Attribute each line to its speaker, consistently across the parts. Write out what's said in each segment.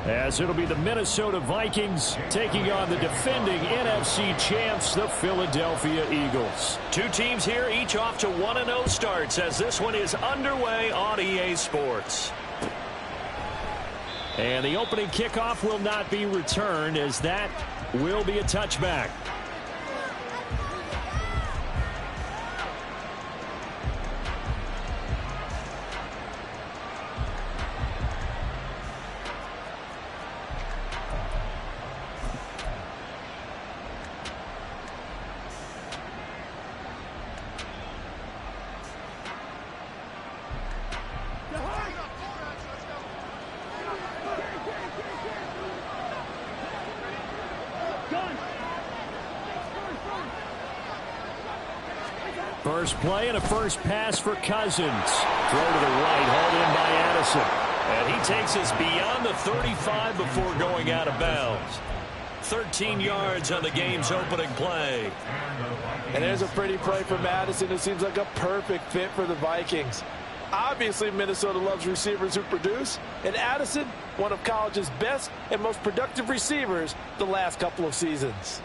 Speaker 1: As it'll be the Minnesota Vikings taking on the defending NFC champs, the Philadelphia Eagles.
Speaker 2: Two teams here, each off to 1-0 starts as this one is underway on EA Sports.
Speaker 1: And the opening kickoff will not be returned, as that will be a touchback. First play and a first pass for Cousins. Throw to the right, hauled in by Addison.
Speaker 2: And he takes us beyond the 35 before going out of bounds. 13 yards on the game's opening play.
Speaker 3: And there's a pretty play from Addison who seems like a perfect fit for the Vikings. Obviously, Minnesota loves receivers who produce, and Addison, one of college's best and most productive receivers the last couple of seasons.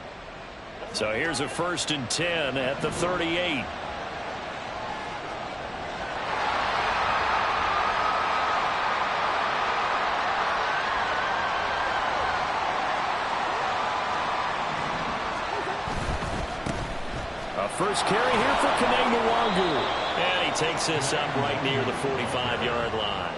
Speaker 2: So here's a 1st and 10 at the 38.
Speaker 1: First carry here for Kaneng.
Speaker 2: And he takes this up right near the 45-yard line.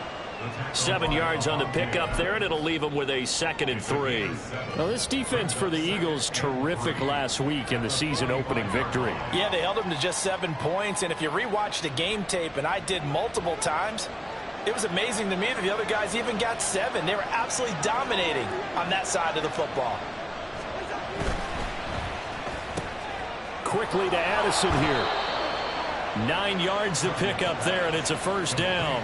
Speaker 2: 7 yards on the pickup there, and it'll leave him with a 2nd and 3.
Speaker 1: Well, this defense for the Eagles, terrific last week in the season-opening victory.
Speaker 4: Yeah, they held them to just 7 points, and if you rewatch the game tape, and I did multiple times, it was amazing to me that the other guys even got 7. They were absolutely dominating on that side of the football.
Speaker 1: Quickly to Addison here.
Speaker 2: 9 yards to pick up there, and it's a 1st down.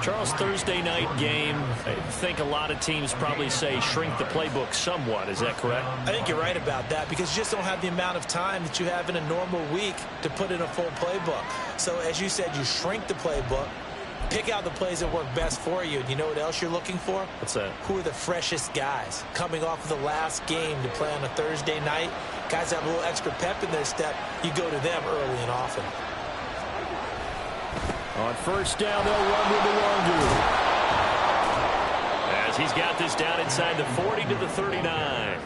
Speaker 2: Charles, Thursday night game, I think a lot of teams probably say shrink the playbook somewhat. Is that correct?
Speaker 4: I think you're right about that because you just don't have the amount of time that you have in a normal week to put in a full playbook. So, as you said, you shrink the playbook, pick out the plays that work best for you. And you know what else you're looking for?
Speaker 2: What's that?
Speaker 4: Who are the freshest guys coming off of the last game to play on a Thursday night? Guys have a little extra pep in their step. You go to them early and often.
Speaker 1: On 1st down, they'll run with the Longu.
Speaker 2: As he's got this down inside the 40 to the 39.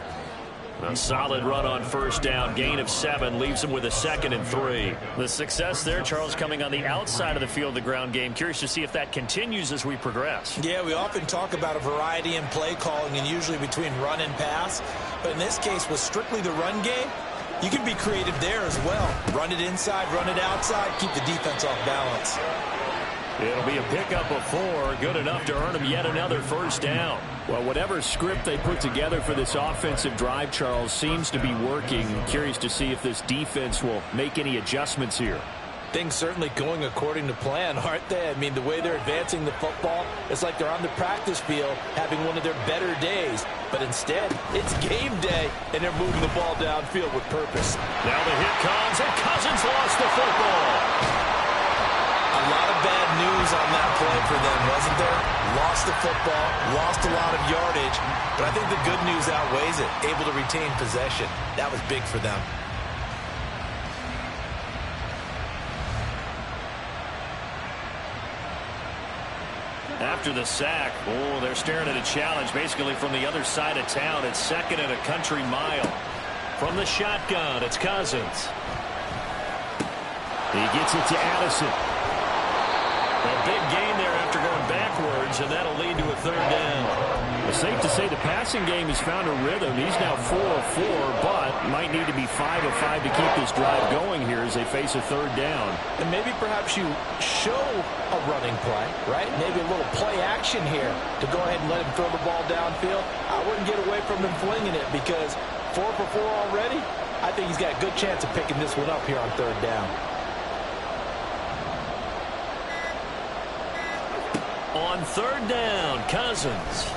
Speaker 2: A solid run on 1st down. Gain of 7 leaves him with a 2nd and 3.
Speaker 1: The success there, Charles, coming on the outside of the field, the ground game. Curious to see if that continues as we progress.
Speaker 4: Yeah, we often talk about a variety in play calling and usually between run and pass. But in this case, with strictly the run game, you can be creative there as well. Run it inside, run it outside, keep the defense off balance.
Speaker 1: It'll be a pickup of 4, good enough to earn him yet another 1st down. Well, whatever script they put together for this offensive drive, Charles, seems to be working. Curious to see if this defense will make any adjustments here.
Speaker 3: Things certainly going according to plan, aren't they? I mean, the way they're advancing the football, it's like they're on the practice field having one of their better days. But instead, it's game day, and they're moving the ball downfield with purpose.
Speaker 2: Now the hit comes, and Cousins lost the football.
Speaker 4: A lot of bad news on that play for them, wasn't there? Lost the football, lost a lot of yardage, but I think the good news outweighs it. Able to retain possession. That was big for them.
Speaker 2: After the sack, they're staring at a challenge basically from the other side of town. It's 2nd and a country mile. From the shotgun, it's Cousins.
Speaker 1: He gets it to Addison.
Speaker 2: A big gain there after going backwards, and that'll lead to a 3rd down.
Speaker 1: It's safe to say the passing game has found a rhythm. He's now 4 of 4, but might need to be 5 of 5 to keep this drive going here as they face a 3rd down.
Speaker 3: And maybe perhaps you show a running play, right? Maybe a little play action here to go ahead and let him throw the ball downfield. I wouldn't get away from him flinging it because 4 for 4 already. I think he's got a good chance of picking this one up here on 3rd down.
Speaker 2: On 3rd down, Cousins.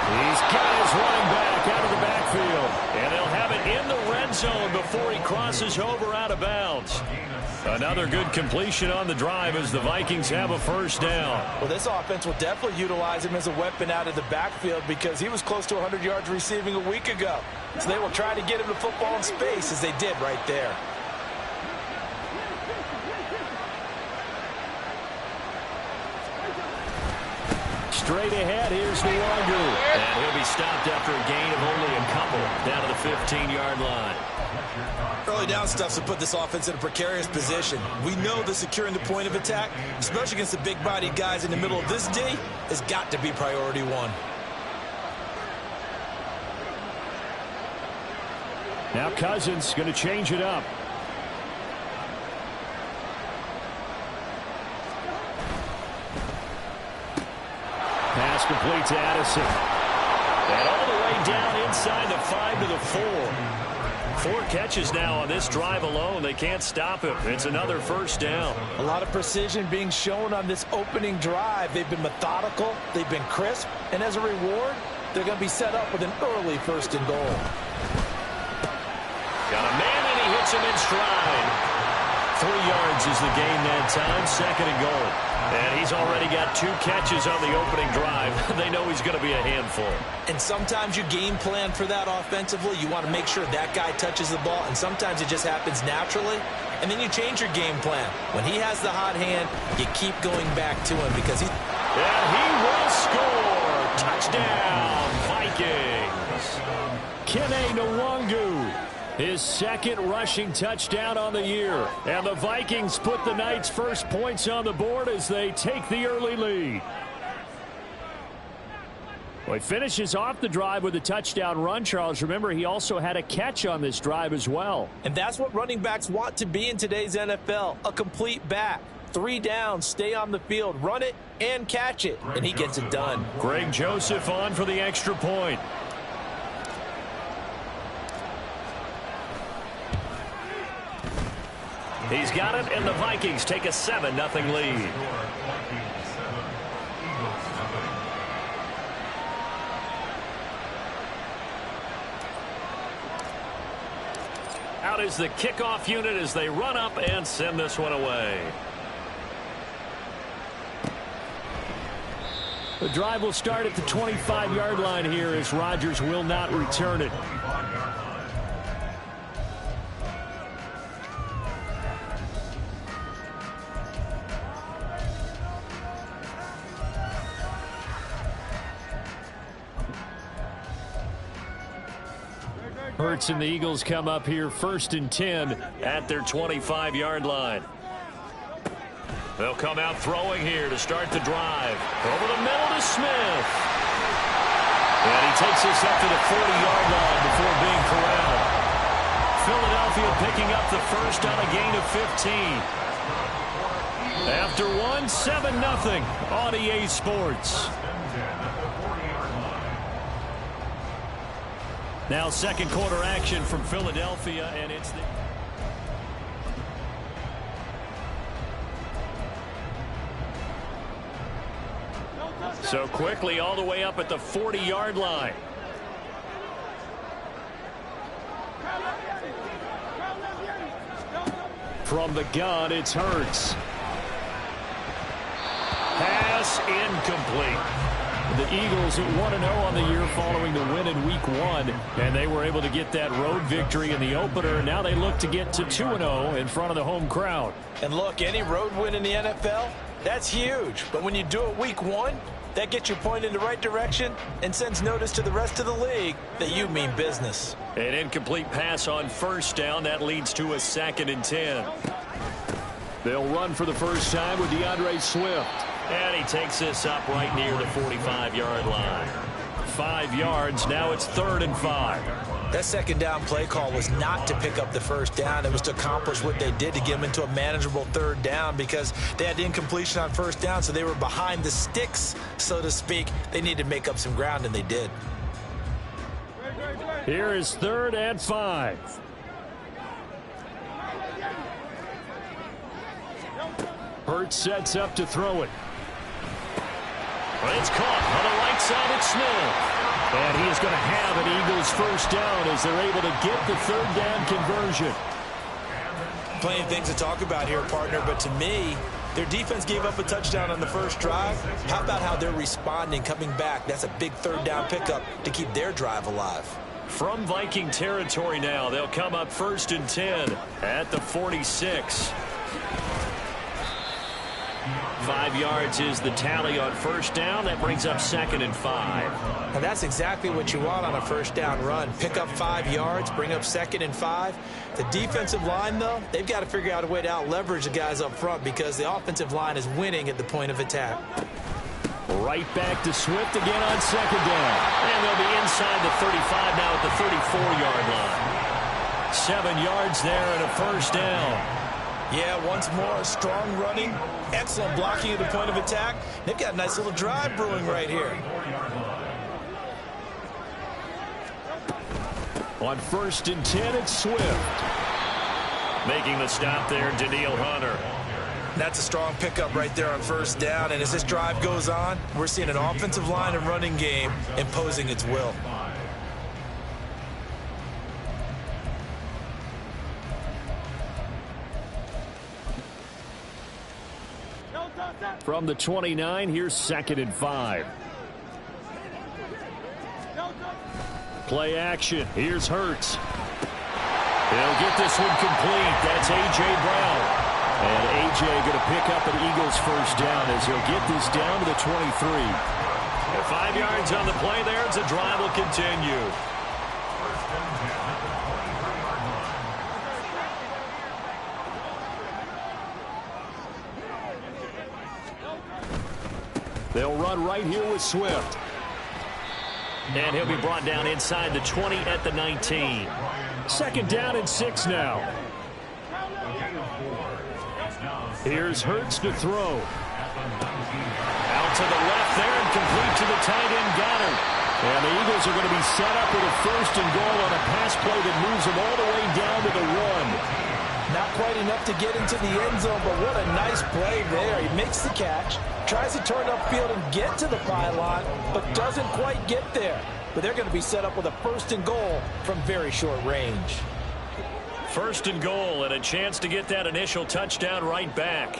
Speaker 1: He's got his running back out of the backfield.
Speaker 2: And they'll have it in the red zone before he crosses over out of bounds. Another good completion on the drive as the Vikings have a first down.
Speaker 3: Well, this offense will definitely utilize him as a weapon out of the backfield because he was close to 100 yards receiving a week ago. So they will try to get him the football in space as they did right there.
Speaker 2: Straight ahead, here's Nwangu. And he'll be stopped after a gain of only a couple down to the 15-yard line.
Speaker 4: Early down stuffs to put this offense in a precarious position. We know that securing the point of attack, especially against the big-bodied guys in the middle of this D, has got to be priority one.
Speaker 1: Now Cousins going to change it up. Pass complete to Addison.
Speaker 2: And all the way down inside the 5 to the 4. 4 catches now on this drive alone. They can't stop him. It's another first down.
Speaker 3: A lot of precision being shown on this opening drive. They've been methodical. They've been crisp. And as a reward, they're going to be set up with an early 1st and goal.
Speaker 2: Got a man, and he hits him in stride. 3 yards is the gain that time. 2nd and goal. And he's already got 2 catches on the opening drive. They know he's going to be a handful.
Speaker 4: And sometimes you game plan for that offensively. You want to make sure that guy touches the ball, and sometimes it just happens naturally. And then you change your game plan. When he has the hot hand, you keep going back to him because he...
Speaker 2: And he will score. Touchdown, Vikings.
Speaker 1: Kene Nwangu. His 2nd rushing touchdown on the year. And the Vikings put the night's first points on the board as they take the early lead. Well, he finishes off the drive with a touchdown run, Charles. Remember, he also had a catch on this drive as well.
Speaker 3: And that's what running backs want to be in today's NFL, a complete back. 3 downs, stay on the field, run it, and catch it. And he gets it done.
Speaker 2: Greg Joseph on for the extra point. He's got it, and the Vikings take a 7-0 lead. Out is the kickoff unit as they run up and send this one away.
Speaker 1: The drive will start at the 25-yard line here as Rodgers will not return it. Hurts and the Eagles come up here 1st and 10
Speaker 2: at their 25-yard line. They'll come out throwing here to start the drive. Over the middle to Smith. And he takes this up to the 40-yard line before being corralled. Philadelphia picking up the first on a gain of 15. After 7-0 on EA Sports. Now 2nd quarter action from Philadelphia, and it's the... So quickly all the way up at the 40-yard line.
Speaker 1: From the gun, it's Hurts.
Speaker 2: Pass incomplete.
Speaker 1: The Eagles at 1-0 on the year following the win in Week 1, and they were able to get that road victory in the opener. Now they look to get to 2-0 in front of the home crowd.
Speaker 3: And look, any road win in the NFL, that's huge. But when you do it Week 1, that gets your point in the right direction and sends notice to the rest of the league that you mean business.
Speaker 2: An incomplete pass on 1st down. That leads to a 2nd and 10.
Speaker 1: They'll run for the first time with DeAndre Swift.
Speaker 2: And he takes this up right near the 45-yard line.
Speaker 1: 5 yards. Now it's 3rd and 5.
Speaker 4: That 2nd down play call was not to pick up the 1st down. It was to accomplish what they did to get them into a manageable 3rd down because they had incompletion on 1st down, so they were behind the sticks, so to speak. They needed to make up some ground, and they did.
Speaker 1: Here is 3rd and 5. Hurts sets up to throw it.
Speaker 2: It's caught on the right side at Smith.
Speaker 1: And he is going to have an Eagles first down as they're able to get the 3rd down conversion.
Speaker 4: plenty of things to talk about here, partner, but to me, their defense gave up a touchdown on the first drive. How about how they're responding, coming back? That's a big third down pickup to keep their drive alive.
Speaker 2: From Viking territory now, they'll come up 1st and 10 at the 46. 5 yards is the tally on first down. That brings up 2nd and 5.
Speaker 4: And that's exactly what you want on a first down run. Pick up 5 yards, bring up 2nd and 5. The defensive line, though, they've got to figure out a way to out-leverage the guys up front because the offensive line is winning at the point of attack.
Speaker 2: Right back to Swift again on 2nd down. And they'll be inside the 35 now at the 34-yard line. 7 yards there and a first down.
Speaker 4: Yeah, once more, strong running, excellent blocking at the point of attack. They've got a nice little drive brewing right here.
Speaker 2: On 1st and 10, it's Swift. Making the stop there, Daniil Hunter.
Speaker 4: That's a strong pickup right there on first down. And as this drive goes on, we're seeing an offensive line and running game imposing its will.
Speaker 2: From the 29, here's 2nd and 5. Play action. Here's Hurts. He'll get this one complete. That's A.J. Brown. And A.J. going to pick up an Eagles first down as he'll get this down to the 23. And 5 yards on the play there as the drive will continue. They'll run right here with Swift. And he'll be brought down inside the 20 at the 19. 2nd down and 6 now. Here's Hurts to throw. Out to the left there and complete to the tight end Goddard. And the Eagles are going to be set up with a 1st and goal on a pass play that moves them all the way down to the 1.
Speaker 3: Not quite enough to get into the end zone, but what a nice play there. He makes the catch, tries to turn upfield and get to the pylon, but doesn't quite get there. But they're going to be set up with a 1st and goal from very short range.
Speaker 2: 1st and goal and a chance to get that initial touchdown right back.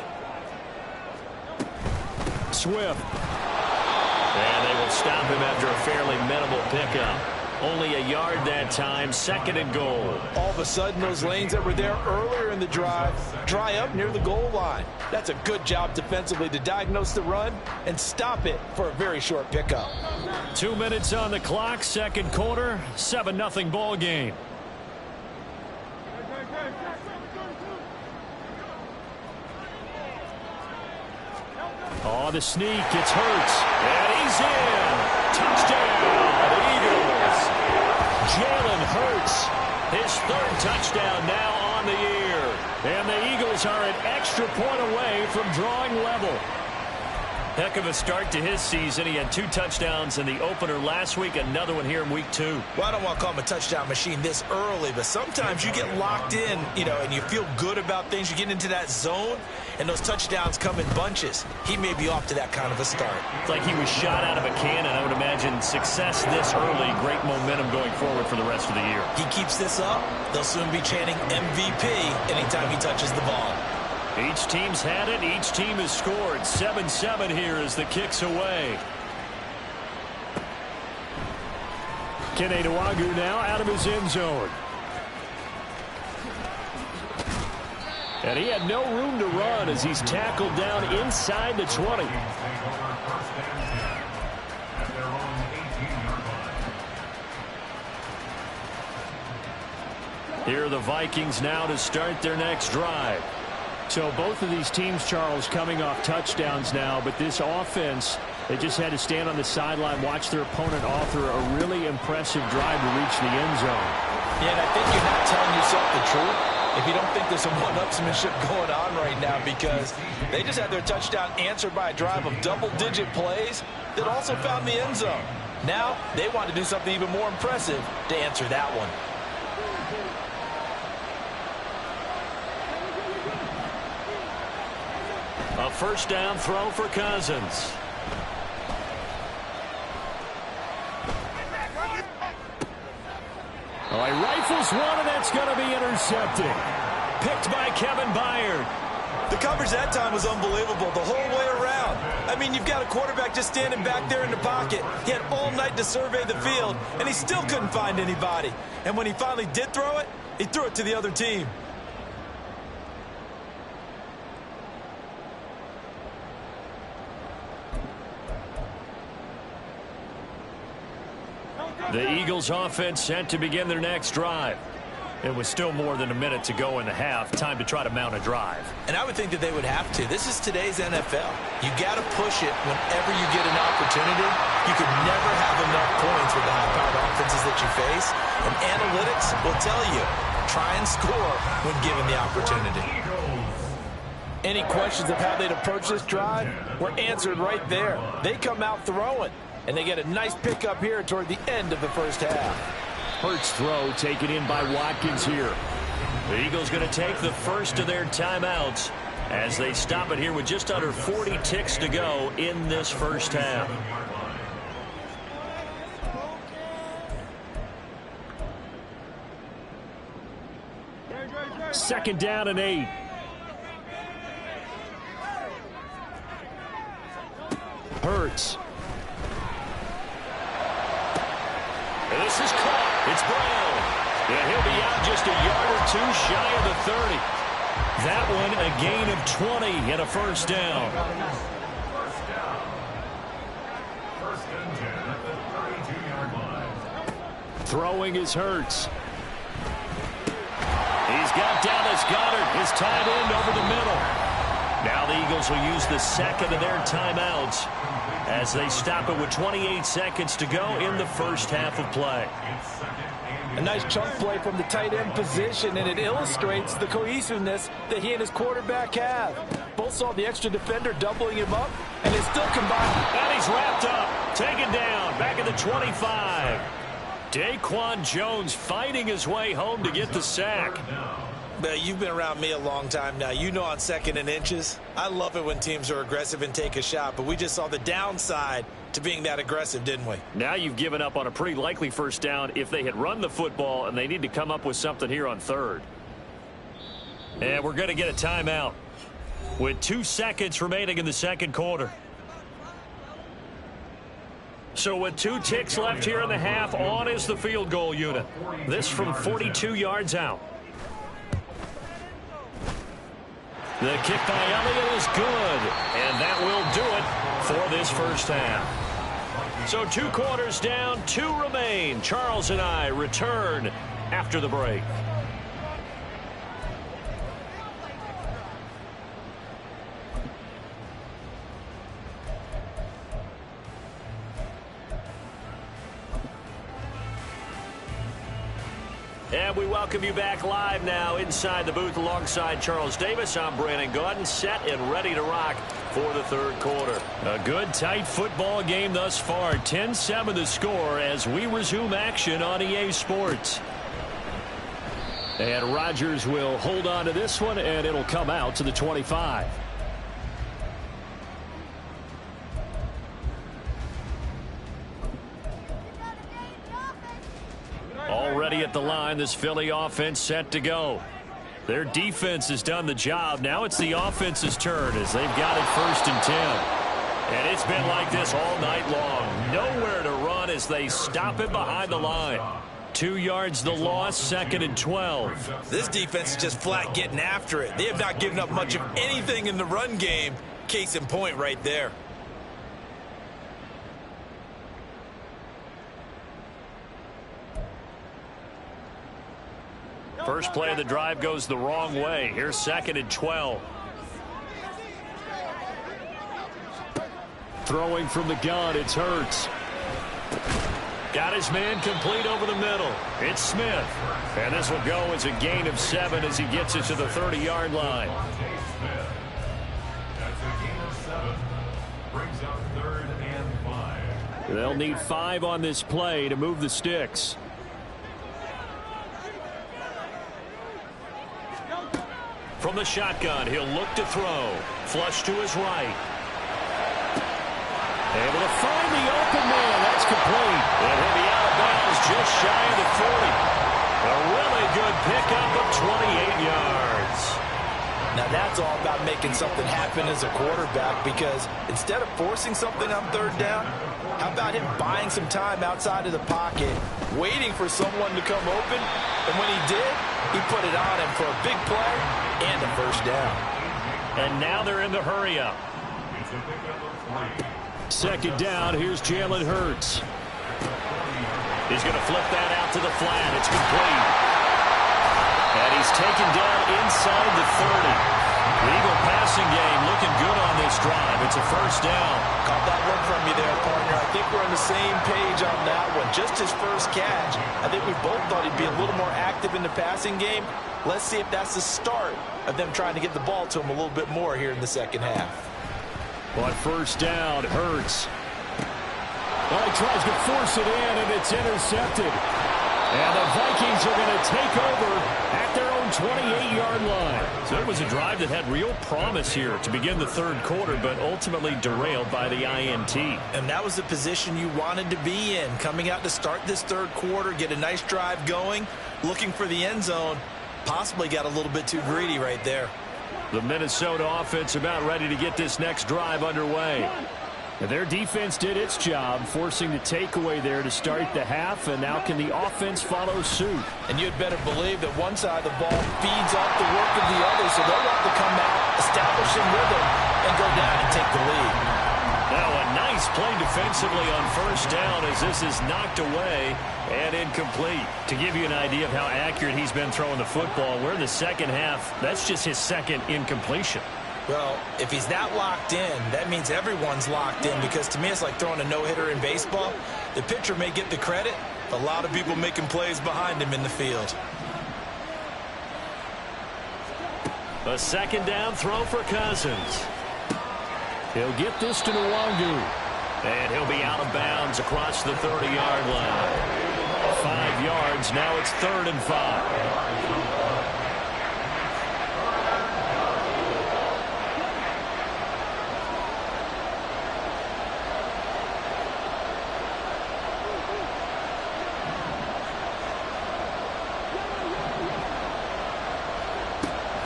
Speaker 2: Swift. And they will stop him after a fairly minimal pickup. Only a yard that time, 2nd and goal.
Speaker 3: All of a sudden, those lanes that were there earlier in the drive dry up near the goal line. That's a good job defensively to diagnose the run and stop it for a very short pickup.
Speaker 2: 2 minutes on the clock, 2nd quarter, 7-0 ball game. Oh, the sneak, it's Hurts. And he's in. Touchdown, Eagles. Jalen Hurts, his 3rd touchdown now on the year. And the Eagles are an extra point away from drawing level. Heck of a start to his season. He had 2 touchdowns in the opener last week, another one here in week 2.
Speaker 4: Well, I don't want to call him a touchdown machine this early, but sometimes you get locked in, and you feel good about things. You get into that zone, and those touchdowns come in bunches. He may be off to that kind of a start.
Speaker 2: It's like he was shot out of a cannon. I would imagine success this early, great momentum going forward for the rest of the year.
Speaker 4: He keeps this up, they'll soon be chanting MVP anytime he touches the ball.
Speaker 2: Each team's had it. Each team has scored. 7-7 here as the kick's away. Kene Nwangwu now out of his end zone. And he had no room to run as he's tackled down inside the 20. Here are the Vikings now to start their next drive. So both of these teams, Charles, coming off touchdowns now, but this offense, they just had to stand on the sideline, watch their opponent author a really impressive drive to reach the end zone.
Speaker 3: Yeah, and I think you're not telling yourself the truth if you don't think there's some one-upsmanship going on right now, because they just had their touchdown answered by a drive of double-digit plays that also found the end zone. Now they want to do something even more impressive to answer that one.
Speaker 2: A 1st down throw for Cousins. Oh, he rifles one, and that's going to be intercepted. Picked by Kevin Byard.
Speaker 4: The coverage that time was unbelievable the whole way around. I mean, you've got a quarterback just standing back there in the pocket. He had all night to survey the field, and he still couldn't find anybody. And when he finally did throw it, he threw it to the other team.
Speaker 2: The Eagles offense set to begin their next drive. It was still more than a minute to go in the half. Time to try to mount a drive.
Speaker 4: And I would think that they would have to. This is today's NFL. You got to push it whenever you get an opportunity. You can never have enough points with the high-powered offenses that you face. And analytics will tell you, try and score when given the opportunity.
Speaker 3: Any questions of how they'd approach this drive were answered right there. They come out throwing, and they get a nice pickup here toward the end of the first half.
Speaker 1: Hurts throw taken in by Watkins here.
Speaker 2: The Eagles going to take the first of their timeouts as they stop it here with just under 40 ticks to go in this first half.
Speaker 1: Second down and 8. Hurts.
Speaker 2: This is caught. It's Brown. And he'll be out just a yard or two shy of the 30. That one a gain of 20 and a first down.
Speaker 1: Throwing is Hurts.
Speaker 2: He's got Dallas Goedert, his tight end, over the middle. Now the Eagles will use the second of their timeouts as they stop it with 28 seconds to go in the first half of play.
Speaker 3: A nice chunk play from the tight end position, and it illustrates the cohesiveness that he and his quarterback have. Both saw the extra defender doubling him up, and they still combined.
Speaker 2: And he's wrapped up, taken down, back at the 25. Daquan Jones fighting his way home to get the sack.
Speaker 4: You've been around me a long time now. You know on second and inches, I love it when teams are aggressive and take a shot, but we just saw the downside to being that aggressive, didn't we?
Speaker 1: Now you've given up on a pretty likely first down if they had run the football, and they need to come up with something here on third.
Speaker 2: And we're going to get a timeout with 2 seconds remaining in the second quarter. So with 2 ticks left here in the half, on is the field goal unit. This from 42 yards out. The kick by Elliott is good, and that will do it for this first half. So 2 quarters down, 2 remain. Charles and I return after the break. And we welcome you back live now inside the booth alongside Charles Davis. I'm Brandon Gaudin, set and ready to rock for the third quarter. A good, tight football game thus far. 10-7 the score as we resume action on EA Sports.
Speaker 1: And Rodgers will hold on to this one, and it'll come out to the 25.
Speaker 2: Already at the line, this Philly offense set to go. Their defense has done the job. Now it's the offense's turn as they've got it 1st and 10. And it's been like this all night long. Nowhere to run as they stop it behind the line. 2 yards the loss, 2nd and 12.
Speaker 4: This defense is just flat getting after it. They have not given up much of anything in the run game. Case in point right there.
Speaker 2: First play of the drive goes the wrong way. Here's 2nd and 12.
Speaker 1: Throwing from the gun, it's Hurts.
Speaker 2: Got his man complete over the middle. It's Smith. And this will go as a gain of 7 as he gets it to the 30-yard line.
Speaker 1: They'll need 5 on this play to move the sticks.
Speaker 2: From the shotgun, he'll look to throw. Flush to his right. Able to find the open man. That's complete. And he'll be out of bounds just shy of the 40. A really good pickup of 28 yards.
Speaker 3: Now that's all about making something happen as a quarterback, because instead of forcing something on third down, how about him buying some time outside of the pocket, waiting for someone to come open, and when he did, he put it on him for a big play and a first down.
Speaker 2: And now they're in the hurry-up.
Speaker 1: Second down, here's Jalen Hurts.
Speaker 2: He's going to flip that out to the flat. It's complete. And he's taken down inside the 30. The Eagle passing game looking good on this drive. It's a first down.
Speaker 3: Caught that one from you there, partner. I think we're on the same page on that one. Just his first catch. I think we both thought he'd be a little more active in the passing game. Let's see if that's the start of them trying to get the ball to him a little bit more here in the second half.
Speaker 1: On first down, Hurts. Well, he tries to force it in, and it's intercepted. And the Vikings are going to take over at their own 28-yard line.
Speaker 2: So it was a drive that had real promise here to begin the third quarter, but ultimately derailed by the INT.
Speaker 3: And that was the position you wanted to be in, coming out to start this third quarter, get a nice drive going, looking for the end zone. Possibly got a little bit too greedy right there.
Speaker 1: The Minnesota offense about ready to get this next drive underway. And their defense did its job, forcing the takeaway there to start the half, and now can the offense follow suit?
Speaker 3: And you'd better believe that one side of the ball feeds off the work of the other, so they'll want to come out, establish some rhythm, and go down and take the lead.
Speaker 2: Now a nice play defensively on first down as this is knocked away and incomplete. To give you an idea of how accurate he's been throwing the football, we're in the second half. That's just his second incompletion.
Speaker 3: Well, if he's that locked in, that means everyone's locked in, because to me it's like throwing a no-hitter in baseball. The pitcher may get the credit, a lot of people making plays behind him in the field.
Speaker 2: A second down throw for Cousins.
Speaker 1: He'll get this to Nwangu.
Speaker 2: And he'll be out of bounds across the 30-yard line. 5 yards, now it's 3rd and 5.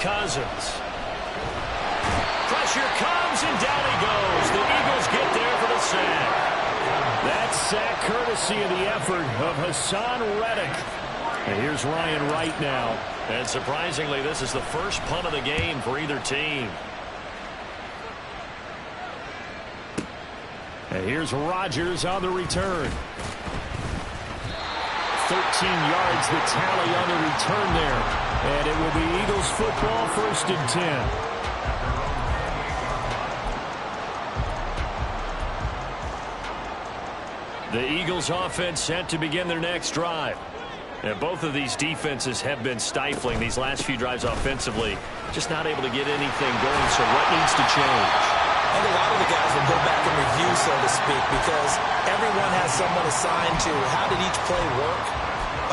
Speaker 2: Cousins. Pressure comes, and down he goes. The Eagles get there for the sack.
Speaker 1: That sack courtesy of the effort of Hassan Reddick. And here's Ryan Wright now.
Speaker 2: And surprisingly, this is the first punt of the game for either team.
Speaker 1: And here's Rodgers on the return. 13 yards the tally on the return there. And it will be Eagles football, 1st and 10.
Speaker 2: The Eagles offense set to begin their next drive. And both of these defenses have been stifling these last few drives offensively. Just not able to get anything going, so what needs to change?
Speaker 3: I think a lot of the guys will go back and review, so to speak, because everyone has someone assigned to how did each play work.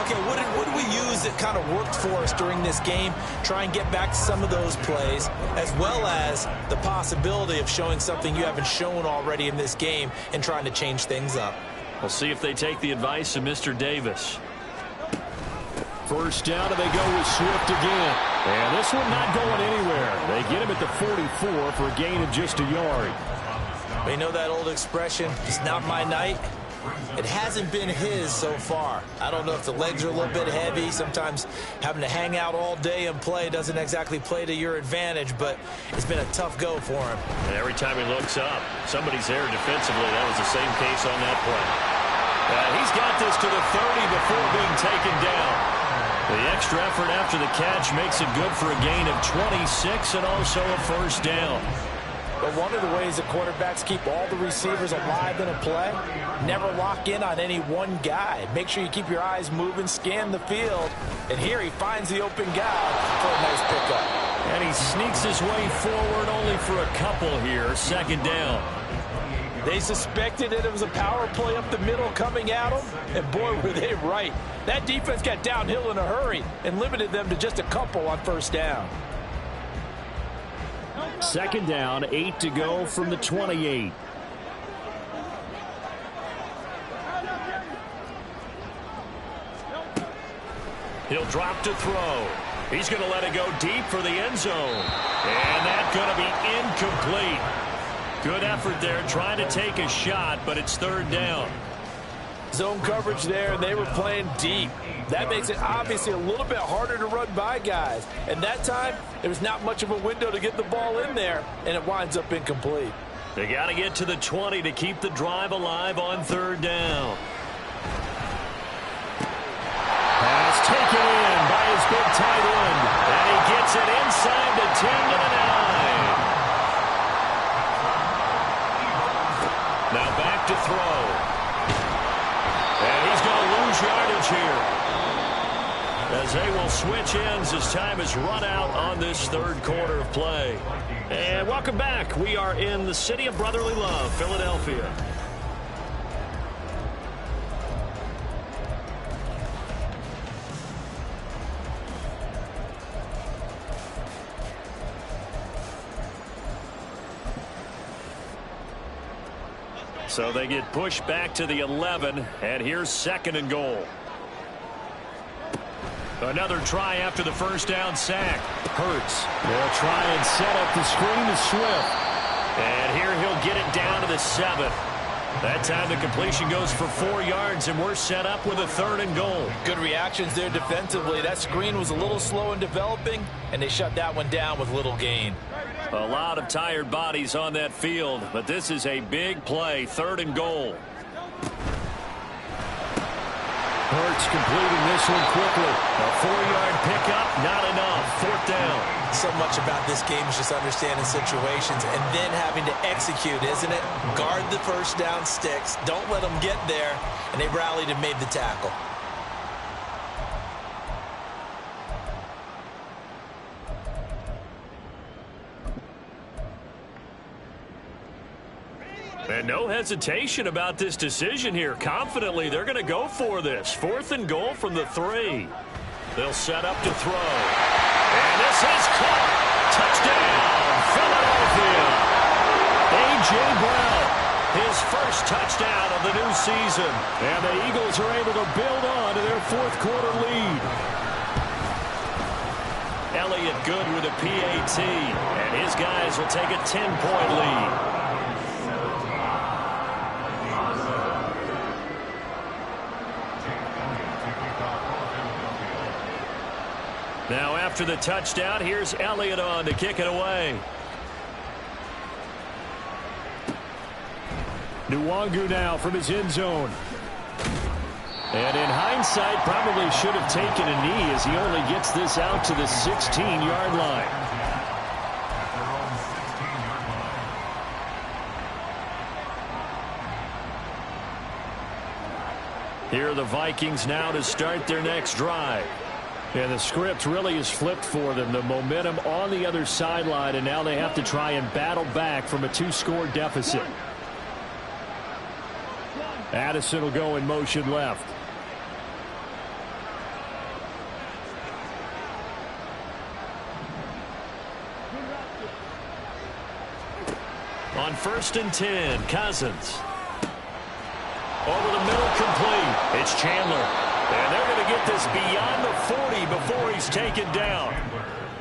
Speaker 3: Okay, what did we use that kind of worked for us during this game? Try and get back to some of those plays, as well as the possibility of showing something you haven't shown already in this game and trying to change things up.
Speaker 2: We'll see if they take the advice of Mr. Davis.
Speaker 1: First down, and they go with Swift again. And this one not going anywhere. They get him at the 44 for a gain of just a yard.
Speaker 3: We know that old expression, it's not my night. It hasn't been his so far. I don't know if the legs are a little bit heavy. Sometimes having to hang out all day and play doesn't exactly play to your advantage, but it's been a tough go for him.
Speaker 2: And every time he looks up, somebody's there defensively. That was the same case on that play. He's got this to the 30 before being taken down. The extra effort after the catch makes it good for a gain of 26 and also a first down.
Speaker 3: But one of the ways that quarterbacks keep all the receivers alive in a play, never lock in on any one guy. Make sure you keep your eyes moving, scan the field. And here he finds the open guy for a nice pickup.
Speaker 1: And he sneaks his way forward only for a couple here. 2nd down.
Speaker 3: They suspected that it was a power play up the middle coming at them, and boy, were they right. That defense got downhill in a hurry and limited them to just a couple on first down.
Speaker 1: 2nd down, 8 to go from the 28.
Speaker 2: He'll drop to throw. He's going to let it go deep for the end zone. And that's going to be incomplete. Good effort there trying to take a shot, but it's third down.
Speaker 3: Zone coverage there, and they were playing deep. That makes it obviously a little bit harder to run by guys. And that time, there was not much of a window to get the ball in there, and it winds up incomplete.
Speaker 2: They got to get to the 20 to keep the drive alive on third down.
Speaker 1: Pass taken in by his big tight end.
Speaker 2: And he gets it inside the 10 to the 9. Now back to throw. And he's going to lose yardage here, as they will switch ends as time has run out on this third quarter of play. And welcome back. We are in the city of brotherly love, Philadelphia. So they get pushed back to the 11, and here's second and goal. Another try after the first down sack.
Speaker 1: Hurts. They'll try and set up the screen to Swift.
Speaker 2: And here he'll get it down to the 7. That time the completion goes for 4 yards, and we're set up with a third and goal.
Speaker 3: Good reactions there defensively. That screen was a little slow in developing, and they shut that one down with little gain.
Speaker 2: A lot of tired bodies on that field, but this is a big play, third and goal.
Speaker 1: Hurts completing this one quickly.
Speaker 2: A 4-yard pickup, not enough. Fourth down.
Speaker 4: So much about this game is just understanding situations and then having to execute, isn't it? Guard the first down sticks. Don't let them get there. And they rallied and made the tackle.
Speaker 2: And no hesitation about this decision here. Confidently, they're going to go for this. Fourth and goal from the 3. They'll set up to throw. And this is caught. Touchdown, Philadelphia. A.J. Brown, his first touchdown of the new season.
Speaker 1: And the Eagles are able to build on to their fourth quarter lead.
Speaker 2: Elliott good with a PAT. And his guys will take a 10-point lead. Now after the touchdown, here's Elliott on to kick it away.
Speaker 1: Nwangu now from his end zone. And in hindsight, probably should have taken a knee as he only gets this out to the 16-yard line.
Speaker 2: Here are the Vikings now to start their next drive.
Speaker 1: And the script really is flipped for them. The momentum on the other sideline, and now they have to try and battle back from a 2-score deficit. Addison will go in motion left.
Speaker 2: On 1st and 10, Cousins. Over the middle, complete. It's Chandler. And they're going to get this beyond the 40 before he's taken down.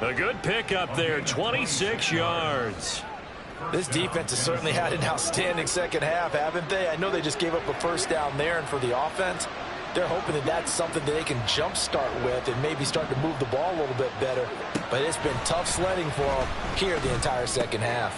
Speaker 2: A good pickup there, 26 yards.
Speaker 3: This defense has certainly had an outstanding second half, haven't they? I know they just gave up a first down there, and for the offense, they're hoping that that's something that they can jumpstart with and maybe start to move the ball a little bit better. But it's been tough sledding for them here the entire second half.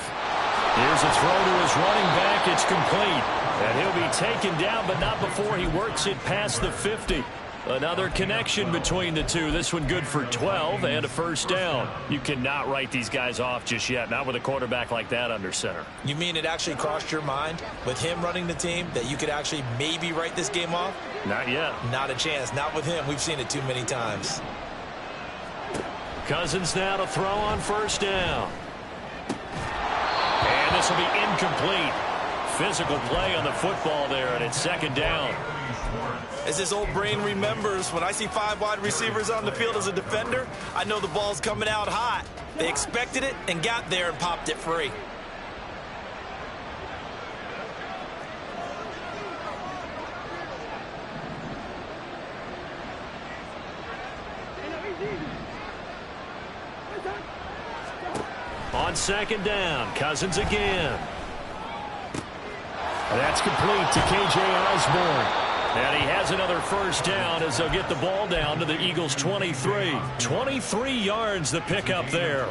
Speaker 2: Here's a throw to his running back. It's complete. And he'll be taken down, but not before he works it past the 50. Another connection between the two. This one good for 12 and a first down. You cannot write these guys off just yet, not with a quarterback like that under center.
Speaker 4: You mean it actually crossed your mind with him running the team that you could actually maybe write this game off?
Speaker 2: Not yet.
Speaker 4: Not a chance. Not with him. We've seen it too many times.
Speaker 2: Cousins now to throw on first down. And this will be incomplete. Physical play on the football there, and it's second down.
Speaker 4: As his old brain remembers, when I see 5 wide receivers on the field as a defender, I know the ball's coming out hot. They expected it and got there and popped it free.
Speaker 2: second down. Cousins again.
Speaker 1: That's complete to K.J. Osborne.
Speaker 2: And he has another first down as they'll get the ball down to the Eagles' 23. 23 yards the pickup there.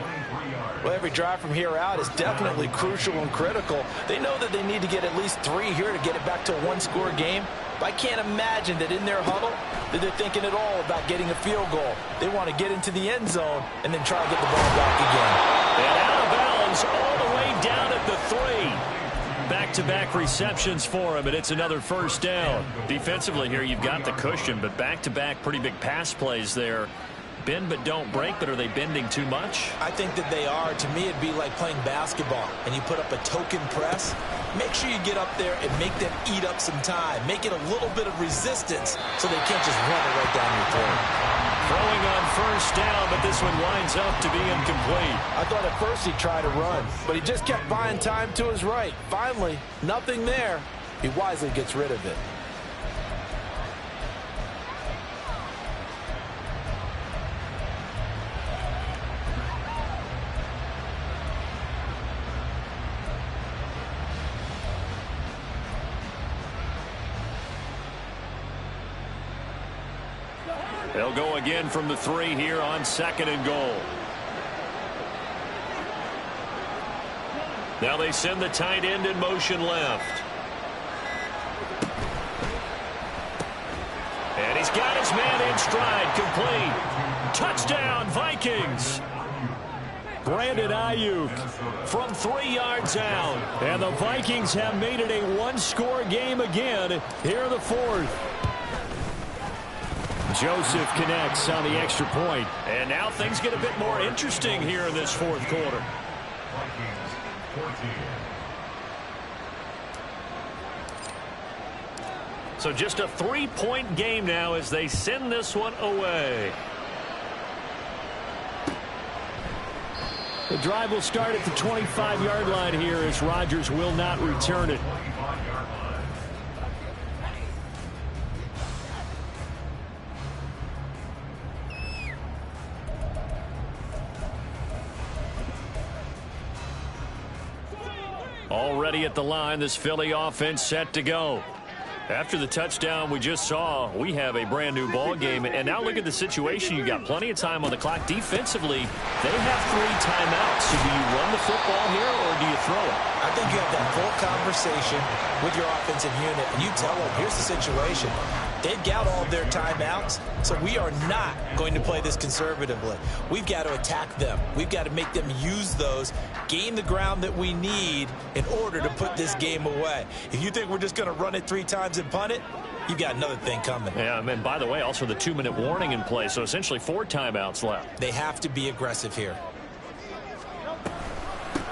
Speaker 3: Well, every drive from here out is definitely crucial and critical. They know that they need to get at least 3 here to get it back to a one-score game. But I can't imagine that in their huddle that they're thinking at all about getting a field goal. They want to get into the end zone and then try to get the ball back again.
Speaker 2: And out of bounds all the way down at the 3. Back-to-back receptions for him, and it's another first down. Defensively here, you've got the cushion, but back-to-back pretty big pass plays there. Bend but don't break, but are they bending too much?
Speaker 4: I think that they are. To me, it'd be like playing basketball, and you put up a token press. Make sure you get up there and make them eat up some time. Make it a little bit of resistance so they can't just run it right down your throat.
Speaker 2: Throwing on first down, but this one winds up to be incomplete.
Speaker 3: I thought at first he'd try to run, but he just kept buying time to his right. Finally, nothing there. He wisely gets rid of it.
Speaker 2: They'll go again from the 3 here on second and goal. Now they send the tight end in motion left. And he's got his man in stride, complete. Touchdown, Vikings.
Speaker 1: Brandon Ayuk from 3 yards out. And the Vikings have made it a one-score game again here in the 4th. Joseph connects on the extra point.
Speaker 2: And now things get a bit more interesting here in this 4th quarter. So just a 3-point game now as they send this one away.
Speaker 1: The drive will start at the 25-yard line here as Rodgers will not return it.
Speaker 2: Already at the line, this Philly offense set to go. After the touchdown we just saw, we have a brand new ball game. And now look at the situation. You've got plenty of time on the clock. Defensively, they have 3 timeouts. So do you run the football here or do you throw it?
Speaker 4: I think you have that full conversation with your offensive unit, and you tell them, here's the situation. They've got all of their timeouts, so we are not going to play this conservatively. We've got to attack them. We've got to make them use those, gain the ground that we need in order to put this game away. If you think we're just going to run it 3 times and punt it, you've got another thing coming.
Speaker 2: Yeah, and by the way, also the 2-minute warning in play, so essentially 4 timeouts left.
Speaker 4: They have to be aggressive here.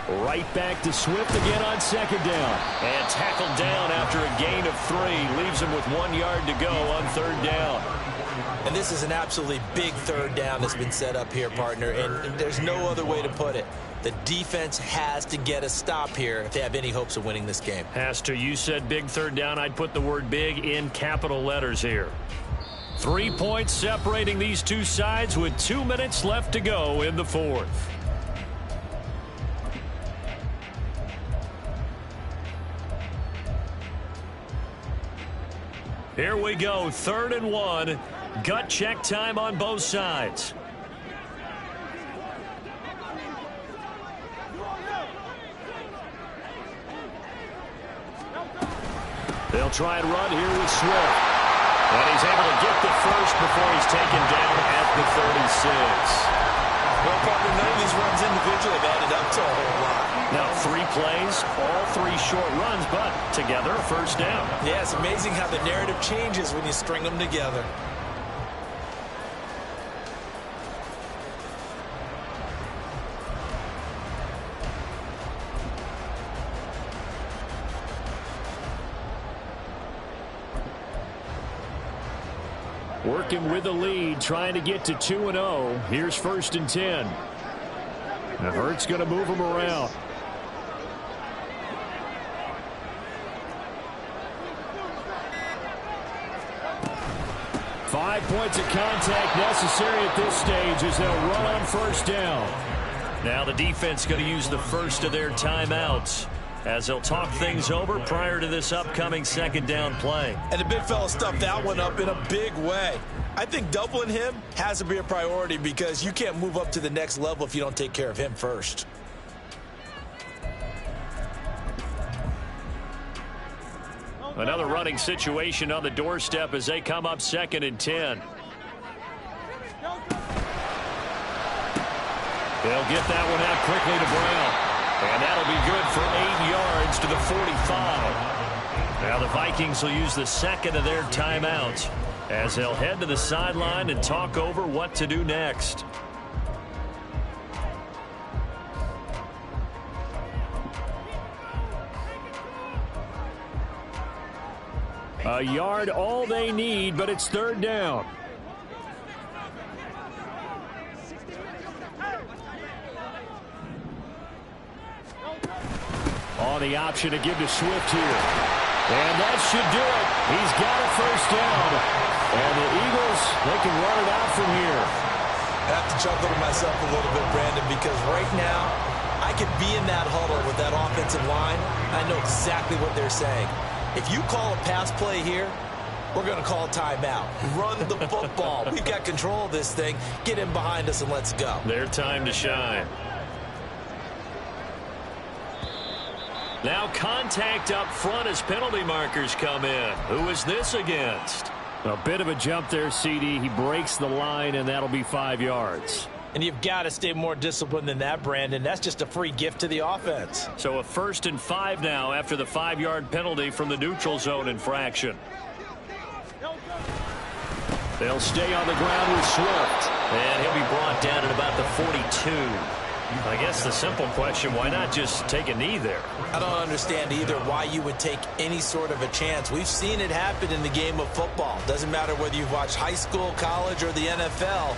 Speaker 1: Right back to Swift again on second down.
Speaker 2: And tackled down after a gain of 3. Leaves him with 1 yard to go on 3rd down.
Speaker 4: And this is an absolutely big 3rd down that's been set up here, partner. And there's no other way to put it. The defense has to get a stop here if they have any hopes of winning this game.
Speaker 2: Has to. You said big 3rd down. I'd put the word big in capital letters here. 3 points separating these two sides with 2 minutes left to go in the 4th. Here we go, 3rd and 1. Gut check time on both sides. They'll try and run here with Swift. And he's able to get the first before he's taken down at the 36.
Speaker 4: Well, partner, none of these runs individually have added up to a whole lot.
Speaker 2: Now 3 plays, all 3 short runs, but together, first down.
Speaker 4: Yeah, it's amazing how the narrative changes when you string them together.
Speaker 1: Working with the lead, trying to get to 2-0. Here's 1st and 10. Now Hurts going to move him around. Five points of contact necessary at this stage as they'll run on 1st down.
Speaker 2: Now the defense going to use the first of their timeouts as they'll talk things over prior to this upcoming second down play.
Speaker 4: And the big fella stuffed that one up in a big way. I think doubling him has to be a priority because you can't move up to the next level if you don't take care of him first.
Speaker 1: Another running situation on the doorstep as they come up 2nd and 10. They'll get that one out quickly to Brown. And that'll be good for 8 yards to the 45. Now the Vikings will use the second of their timeouts as they'll head to the sideline and talk over what to do next. A yard all they need, but it's 3rd down. On the option to give to Swift here. And that should do it. He's got a 1st down. And the Eagles, they can run it out from here.
Speaker 4: I have to chuckle to myself a little bit, Brandon, because right now I could be in that huddle with that offensive line. I know exactly what they're saying. If you call a pass play here, we're going to call timeout. Run the football. We've got control of this thing. Get in behind us and let's go.
Speaker 2: Their time to shine. Now contact up front as penalty markers come in. Who is this against?
Speaker 1: A bit of a jump there, CD. He breaks the line, and that'll be 5 yards.
Speaker 3: And you've got to stay more disciplined than that, Brandon. That's just a free gift to the offense.
Speaker 1: So a 1st and 5 now after the 5-yard penalty from the neutral zone infraction. They'll stay on the ground with Swift.
Speaker 2: And he'll be brought down at about the 42. I guess the simple question, why not just take a knee there?
Speaker 4: I don't understand either why you would take any sort of a chance. We've seen it happen in the game of football. Doesn't matter whether you've watched high school, college, or the NFL.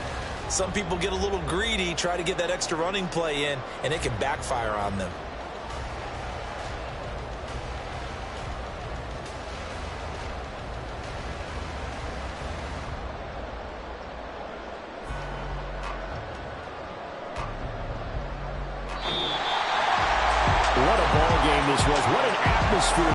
Speaker 4: Some people get a little greedy, try to get that extra running play in, and it can backfire on them.
Speaker 1: What a ball game this was. What an atmosphere.